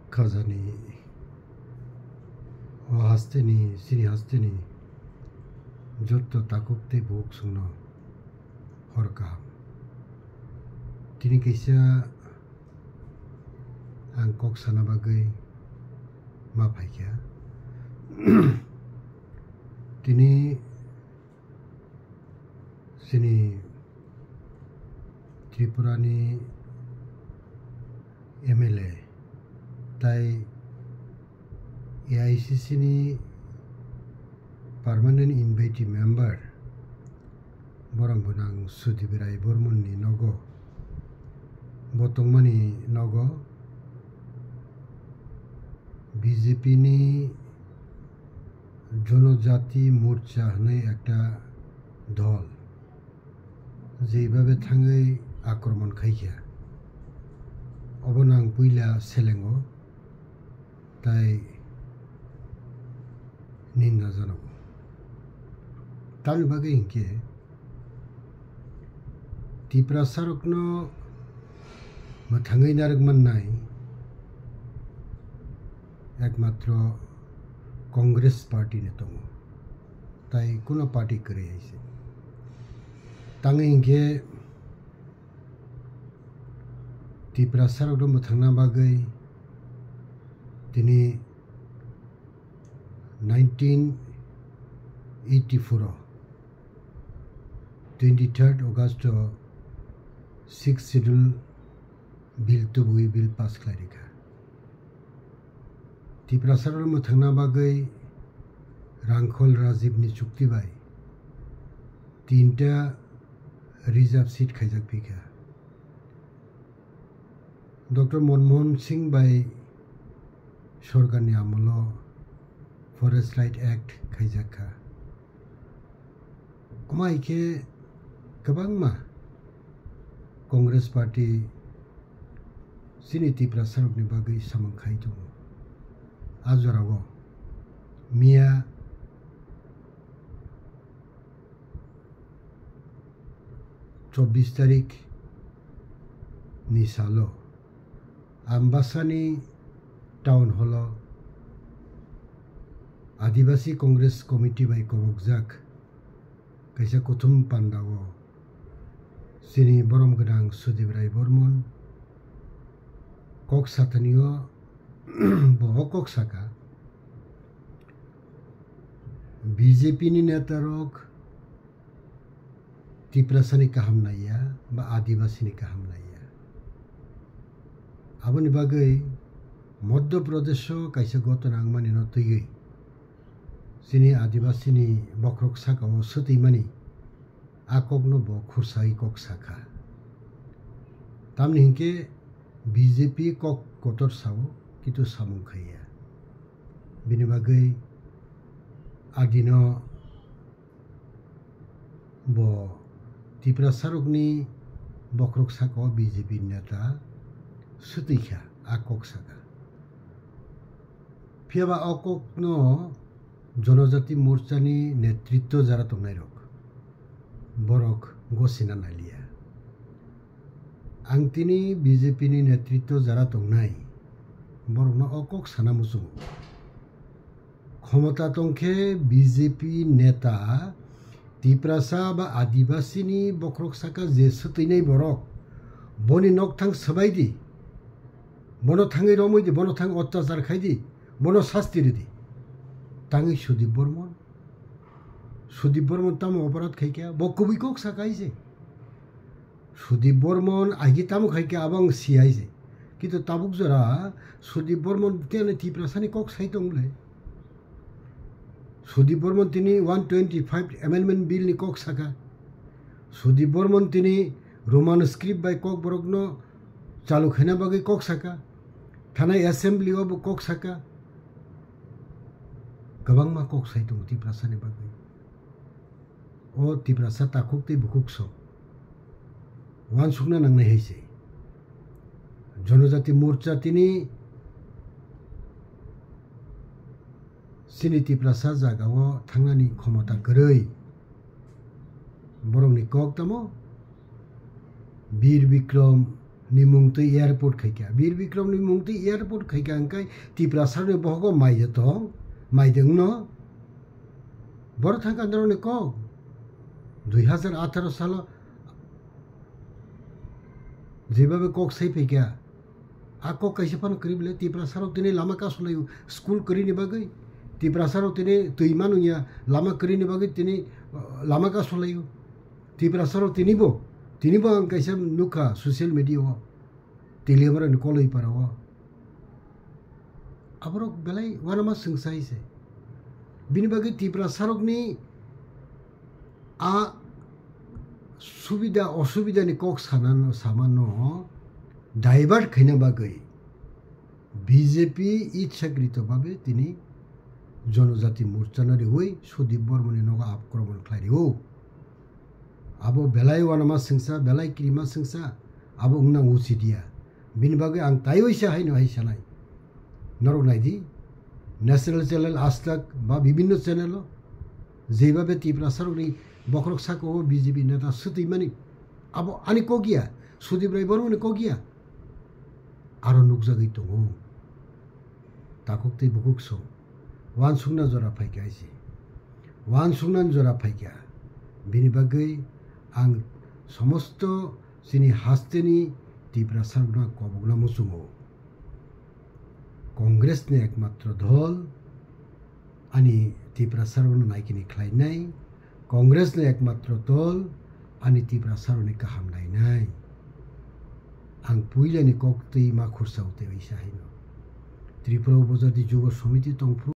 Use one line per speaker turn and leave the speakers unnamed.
Kazani o hasteni sini hasteni jotto takukte buk sungno horkam tini kaisa ang kok sana bagai ma phaikya tini sini Tripura ni MLA tai AICC ni permanent invitee member borang bunang Sudibirai Bormon ni nogo botongmani nogo BJP ni জনজাতি মোর্চা হনে একটা দল যেভাবে থাঙ্গै আক্রমণ খাইয়া অবনাং পুইলা সেলেঙ্গ তাই নিন্দা জানাবো তার বাগে ইনকে ত্রিপুরা সারকনো থাঙ্গै নারকমান নাই একমাত্র कांग्रेस पार्टी ने तो ताई कुनो पार्टी करे ऐसे तांगे इनके त्रिपुरा सारकदो मथांना बागै तिनी 1984 23rd August 6 schedule bill to bui bill pass clarika Tripura Saror Muthangna bagai Rangkhol Rajiv ni chukti bai tinta reserve seat khaijak phika Dr. Manmohan Singh bai Sorkar ni amolo Forest Right Act khaijak kha Omai ke kabang ma Congress Party sini Tripura Saror ni bagai samang khai dong Azorago Mia 24 तारीख निसालो आम्बासानी town hall आदिवासी Congress committee bye कबकजाक कैसा कुथुम पांडावो सिनी बरम गदां सुदिबराय बर्मन कक साथनियो Bohokok saka BJP ni netarok Tripura sani kaham naiya ba Adivasi ni kaham naiya aboni bagai Madhya Pradesho kaisa goto nangmani no tui sini Adivasi ni bokrok saka o suti mani akogno bo khursai kok saka tamni hinke BJP kok kotor sao Kitu samung khaya bini bagai adino bo Tripura Sarok ni bokrok saka BJP neta sutikha akok saka phiaba akok no jonojati morcha ni netritto jara tongnai rok borok gosina nalia angtini BJP ni netritto jara tongnai বরং অকক সানামুসু ক্ষমতা তংখে BJP নেতা ত্রিপুরা বা আদিবাসীনি বক্রক সাকা যে সুতৈনাই বরক বনি নকথাং সবাইদি বন Than রমইদি বন থাং অত্যাচার খাইদি বন শাস্তিরিদি তাঙে সুদীপ বর্মন তাম অপরাধ খাইকা বকুবি কক সাকাইছে সুদীপ বর্মন আইগি তাম খাইকা আবাং সিয়াইছে কিন্তু তাবুক জরা সুদীপ বর্মন তেনে Tripura sani kok saitongle Sudip Barman তিনি 125 amendment bill ni kok saka Sudip Barman তিনি রোমান স্ক্রিপ্ট বাই কক বরগ্ন চালু খানা বাগে কক সাকা থানায় অ্যাসেম্বলি অব কক সাকা গবাং মা কক সাইতং Tripura sani বাগে ও Tripura sa takukte bukukso ওয়ান সুকনা নাংনাই হইছে জনজাতি মোর্চা তিনি sini Tripura sa jagao thangnani khomota goroi borongni kok tamo Bir Bikram निमुंगते एयरपोर्ट खैका वीर विक्रम निमुंगते एयरपोर्ट खैका अंकाय त्रिपुरासार ने बहगो माइजे तो माइदें न बड़ थांक आंदोलन ने को 2018 साल जेबाबे कोक सही फैका आको कैसे फन करीबले त्रिपुरासार तिने लामा का सुलायो स्कूल करी ने बागै त्रिपुरासार तिने तुइमानु या लामा करी ने बागै तिने लामा का सुलायो त्रिपुरासार तिनिबो ang कैसे नुखा सोशल मीडिया तेलियमरा निकोलई para wa aborok belai wanama sungsai se bini bagi त्रिपुरासार ni a सुविधा असुविधा नि कक सामानो डाइभार्ट खैना बागै बीजेपी इच्छाकृत भावे तिनी जनजाति मोर्चानारि हुई सुदीप बर्मन नगा आक्रमण खालारि हो अब बेलाय वानामा सिंसा बेलाय क्रिमा सिंसा अब उंना उसिदिया बिनि बागै आं ताइवैसा हाइनो हाइसानाय नरक नायदि नेशनल चैनल आज तक बा विभिन्न चैनल जेबाबे त्रिपुरासार नि बख्रक साको बीजेपी नेता सुतैमानि अब आनि कगिया सुदीप राय बर्मन कगिया आरो नुकजागै दङ ताककतै बुकुकसो वान सुंना जरा फाइका आइसे वान सुंनान जरा फाइका बिनि बागै आं समस्त सिनि हास्तेनि त्रिपुरासार ना कबगना मुसुमो कांग्रेस ने एकमात्र दल अनि त्रिपुरासार नायकिनि ख्लायनाय कांग्रेस ने एकमात्र दल अनि त्रिपुरासार नि गाहाम नायनाय आं पुइलानि कक्तै मा खुरसाउते वैसा हाइनो त्रिपुरा उपजाति जुब समिति तंफ्रु